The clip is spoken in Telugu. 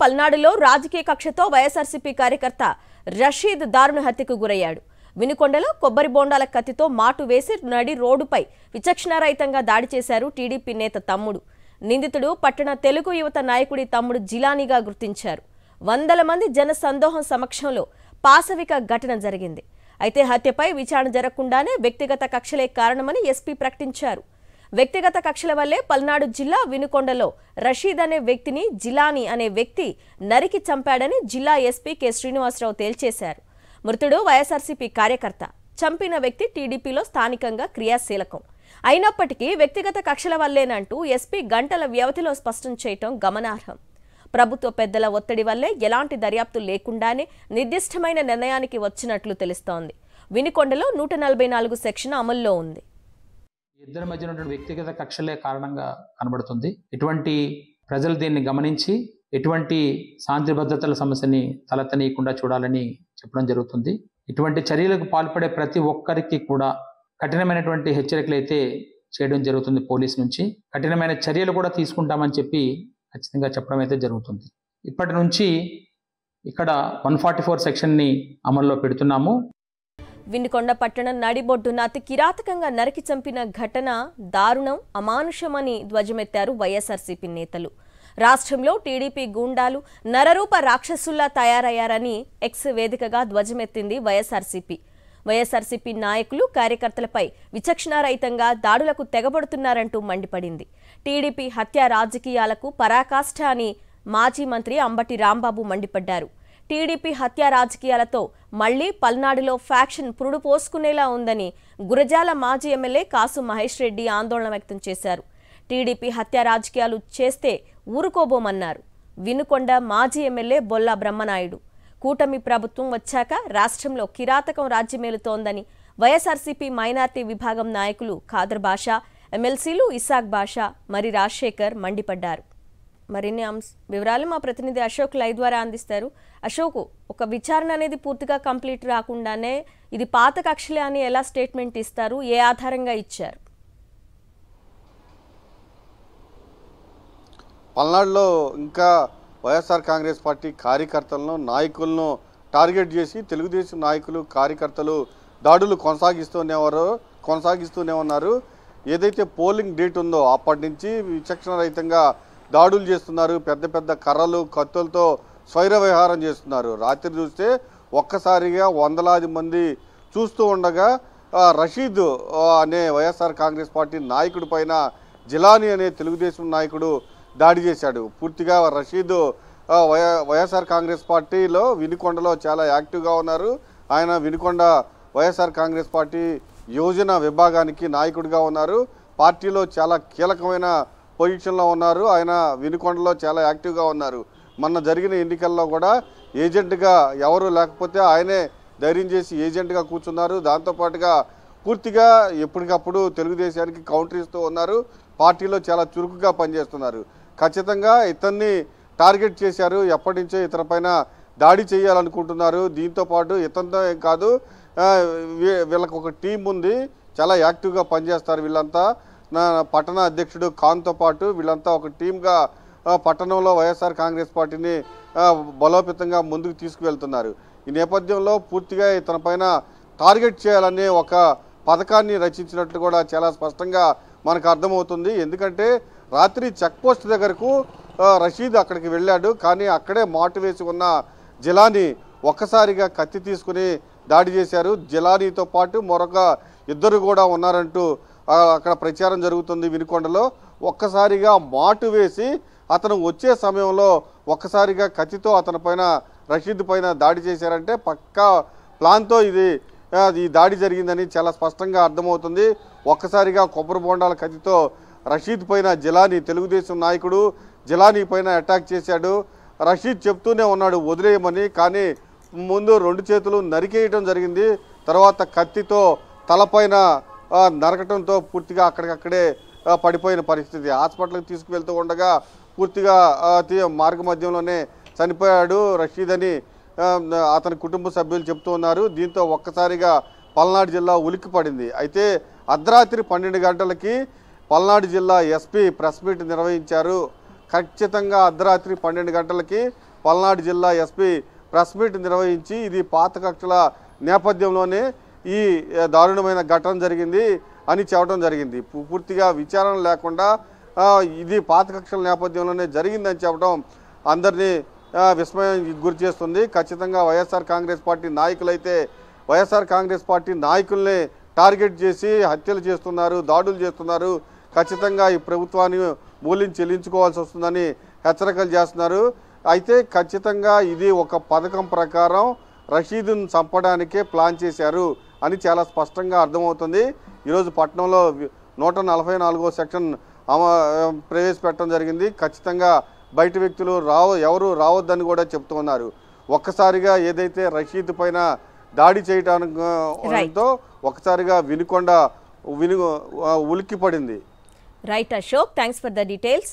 పల్నాడులో రాజకీయ కక్షతో వైఎస్ఆర్సీపీ కార్యకర్త రషీద్ దారుణ హత్యకు గురయ్యాడు. వినుకొండలో కొబ్బరి బోండాల కత్తితో మాటు వేసి నడి రోడ్డుపై విచక్షణారహితంగా దాడి చేశారు టీడీపీ నేత తమ్ముడు. నిందితుడు పట్టణ తెలుగు యువత నాయకుడి తమ్ముడు జిలానీగా గుర్తించారు. వందల మంది జన సందోహం సమక్షంలో పాశవిక ఘటన జరిగింది. అయితే హత్యపై విచారణ జరగకుండానే వ్యక్తిగత కక్షలే కారణమని ఎస్పీ ప్రకటించారు. వ్యక్తిగత కక్షల వల్లే పల్నాడు జిల్లా వినుకొండలో రషీద్ అనే వ్యక్తిని జిలానీ అనే వ్యక్తి నరికి చంపాడని జిల్లా ఎస్పీ కె శ్రీనివాసరావు తేల్చేశారు. మృతుడు వైఎస్ఆర్సీపీ కార్యకర్త. చంపిన వ్యక్తి టీడీపీలో స్థానికంగా క్రియాశీలకం. అయినప్పటికీ వ్యక్తిగత కక్షల వల్లేనంటూ ఎస్పీ గంటల వ్యవధిలో స్పష్టం చేయటం గమనార్హం. ప్రభుత్వ పెద్దల ఒత్తిడి వల్లే ఎలాంటి దర్యాప్తు లేకుండానే నిర్దిష్టమైన నిర్ణయానికి వచ్చినట్లు తెలుస్తోంది. వినుకొండలో 144 సెక్షన్ అమల్లో ఉంది. ఇద్దరి మధ్య ఉన్నటువంటి వ్యక్తిగత కక్షలే కారణంగా కనబడుతుంది. ఇటువంటి ప్రజలు దీన్ని గమనించి ఎటువంటి శాంతి భద్రతల సమస్యని తలెత్తనీయకుండా చూడాలని చెప్పడం జరుగుతుంది. ఇటువంటి చర్యలకు పాల్పడే ప్రతి ఒక్కరికి కూడా కఠినమైనటువంటి హెచ్చరికలు అయితే చేయడం జరుగుతుంది. పోలీస్ నుంచి కఠినమైన చర్యలు కూడా తీసుకుంటామని చెప్పి ఖచ్చితంగా చెప్పడం అయితే జరుగుతుంది. ఇప్పటి నుంచి ఇక్కడ 144 సెక్షన్ని అమల్లో పెడుతున్నాము. వినుకొండ పట్టణం నడిబొడ్డున అతి కిరాతకంగా నరికి చంపిన ఘటన దారుణం, అమానుషమని ధ్వజమెత్తారు వైఎస్ఆర్సీపీ నేతలు. రాష్ట్రంలో టీడీపీ గూండాలు నరరూప రాక్షసుల్లా తయారయ్యారని ఎక్స్ వేదికగా ధ్వజమెత్తింది వైఎస్ఆర్సీపీ. వైఎస్ఆర్సీపీ నాయకులు కార్యకర్తలపై విచక్షణారహితంగా దాడులకు తెగబడుతున్నారంటూ మండిపడింది. టీడీపీ హత్య రాజకీయాలకు పరాకాష్ఠ అని మాజీ మంత్రి అంబటి రాంబాబు మండిపడ్డారు. టీడీపీ హత్య రాజకీయాలతో మళ్లీ పల్నాడులో ఫ్యాక్షన్ పురుడు పోసుకునేలా ఉందని గురజాల మాజీ ఎమ్మెల్యే కాసు మహేష్ రెడ్డి ఆందోళన వ్యక్తం చేశారు. టీడీపీ హత్య రాజకీయాలు చేస్తే ఊరుకోబోమన్నారు. వినుకొండ మాజీ ఎమ్మెల్యే బొల్లా బ్రహ్మనాయుడు కూటమి ప్రభుత్వం వచ్చాక రాష్ట్రంలో కిరాతకం రాజ్యమేలుతోందని వైఎస్ఆర్సీపీ మైనార్టీ విభాగం నాయకులు ఖాదర్ బాషా, ఎమ్మెల్సీలు ఇసాక్ బాషా, మరి రాజశేఖర్ మండిపడ్డారు. మరిన్ని వివరాలు మా ప్రతినిధి అశోక్ లైవ్ ద్వారా అందిస్తారు. అశోక్, ఒక విచారణ అనేది పూర్తిగా కంప్లీట్ రాకుండానే ఇది పాత కక్షలే అని ఎలా స్టేట్మెంట్ ఇస్తారు? ఏ ఆధారంగా ఇచ్చారు? పల్నాడులో ఇంకా వైఎస్ఆర్ కాంగ్రెస్ పార్టీ కార్యకర్తలను, నాయకులను టార్గెట్ చేసి తెలుగుదేశం నాయకులు, కార్యకర్తలు దాడులు కొనసాగిస్తూనే ఉన్నారు. ఏదైతే పోలింగ్ డేట్ ఉందో అప్పటి నుంచి విచక్షణ రహితంగా దాడులు చేస్తున్నారు. పెద్ద పెద్ద కర్రలు, కత్తులతో స్వైర విహారం చేస్తున్నారు. రాత్రి చూస్తే ఒక్కసారిగా వందలాది మంది చూస్తూ ఉండగా రషీద్ అనే వైఎస్ఆర్ కాంగ్రెస్ పార్టీ నాయకుడి పైన జిలానీ అనే తెలుగుదేశం నాయకుడు దాడి చేశాడు. పూర్తిగా రషీద్ వైఎస్ఆర్ కాంగ్రెస్ పార్టీలో వినుకొండలో చాలా యాక్టివ్గా ఉన్నారు. ఆయన వినుకొండ వైఎస్ఆర్ కాంగ్రెస్ పార్టీ యోజన విభాగానికి నాయకుడిగా ఉన్నారు. పార్టీలో చాలా కీలకమైన పొజిషన్లో ఉన్నారు. ఆయన వినుకొండలో చాలా యాక్టివ్గా ఉన్నారు. మొన్న జరిగిన ఎన్నికల్లో కూడా ఏజెంట్గా ఎవరు లేకపోతే ఆయనే ధైర్యం చేసి ఏజెంట్గా కూర్చున్నారు. దాంతోపాటుగా పూర్తిగా ఎప్పటికప్పుడు తెలుగుదేశానికి కౌంటర్ ఇస్తూ ఉన్నారు. పార్టీలో చాలా చురుకుగా పనిచేస్తున్నారు. ఖచ్చితంగా ఇతన్ని టార్గెట్ చేశారు. ఎప్పటి నుంచో ఇతని పైన దాడి చేయాలనుకుంటున్నారు. దీంతోపాటు ఇతనితో ఏం కాదు, వీళ్ళకి ఒక టీం ఉంది, చాలా యాక్టివ్గా పనిచేస్తారు వీళ్ళంతా. పట్టణ అధ్యక్షుడు ఖాన్తో పాటు వీళ్ళంతా ఒక టీమ్గా పట్టణంలో వైఎస్ఆర్ కాంగ్రెస్ పార్టీని బలోపేతంగా ముందుకు తీసుకువెళ్తున్నారు. ఈ నేపథ్యంలో పూర్తిగా ఇతని పైన టార్గెట్ చేయాలనే ఒక పథకాన్ని రచించినట్లు కూడా చాలా స్పష్టంగా మనకు అర్థమవుతుంది. ఎందుకంటే రాత్రి చెక్ పోస్ట్ దగ్గరకు రషీద్ అక్కడికి వెళ్ళాడు. కానీ అక్కడే మాటు వేసి ఉన్న జిలానీ ఒక్కసారిగా కత్తి తీసుకుని దాడి చేశారు. జిలానీతో పాటు మరొక ఇద్దరు కూడా ఉన్నారంటూ అక్కడ ప్రచారం జరుగుతుంది వినుకొండలో. ఒక్కసారిగా మాటు వేసి అతను వచ్చే సమయంలో ఒక్కసారిగా కత్తితో అతని పైన, రషీద్ పైన దాడి చేశారంటే పక్కా ప్లాన్తో ఈ దాడి జరిగిందని చాలా స్పష్టంగా అర్థమవుతుంది. ఒక్కసారిగా కొబ్బరి బోండాల కత్తితో రషీద్ పైన జిలానీ, తెలుగుదేశం నాయకుడు జిలానీ పైన అటాక్ చేశాడు. రషీద్ చెప్తూనే ఉన్నాడు వదిలేయమని, కానీ ముందు 2 చేతులు నరికేయడం జరిగింది. తర్వాత కత్తితో తలపైన నరకటంతో పూర్తిగా అక్కడికక్కడే పడిపోయిన పరిస్థితి. హాస్పిటల్కి తీసుకువెళ్తూ ఉండగా పూర్తిగా మార్గ మధ్యంలోనే చనిపోయాడు రషీద్ అని అతని కుటుంబ సభ్యులు చెప్తూ ఉన్నారు. దీంతో ఒక్కసారిగా పల్నాడు జిల్లా ఉలిక్కిపడింది. అయితే అర్ధరాత్రి 12 గంటలకి పల్నాడు జిల్లా ఎస్పీ ప్రెస్ మీట్ నిర్వహించారు. ఖచ్చితంగా అర్ధరాత్రి 12 గంటలకి పల్నాడు జిల్లా ఎస్పీ ప్రెస్ మీట్ నిర్వహించి ఇది పాత కక్షల నేపథ్యంలోనే ఈ దారుణమైన ఘటన జరిగింది అని చెప్పడం జరిగింది. పూర్తిగా విచారణ లేకుండా ఇది పాత కక్షల నేపథ్యంలోనే జరిగిందని చెప్పడం అందరినీ విస్మయం గురి చేస్తుంది. ఖచ్చితంగా వైఎస్ఆర్ కాంగ్రెస్ పార్టీ నాయకులైతే వైఎస్ఆర్ కాంగ్రెస్ పార్టీ నాయకుల్ని టార్గెట్ చేసి హత్యలు చేస్తున్నారు, దాడులు చేస్తున్నారు. ఖచ్చితంగా ఈ ప్రభుత్వాన్ని మూల్యం చెల్లించుకోవాల్సి వస్తుందని హెచ్చరికలు చేస్తున్నారు. అయితే ఖచ్చితంగా ఇది ఒక పథకం ప్రకారం రషీదును చంపడానికే ప్లాన్ చేశారు అని చాలా స్పష్టంగా అర్థమవుతుంది. ఈరోజు పట్టణంలో 144వ సెక్షన్ ప్రవేశపెట్టడం జరిగింది. ఖచ్చితంగా బయట వ్యక్తులు ఎవరు రావద్దని కూడా చెప్తున్నారు. ఒక్కసారిగా ఏదైతే రషీద్ పైన దాడి చేయడంతో ఒక్కసారిగా వినుకొండ ఉలిక్కి పడింది. Right Ashok, thanks for the details.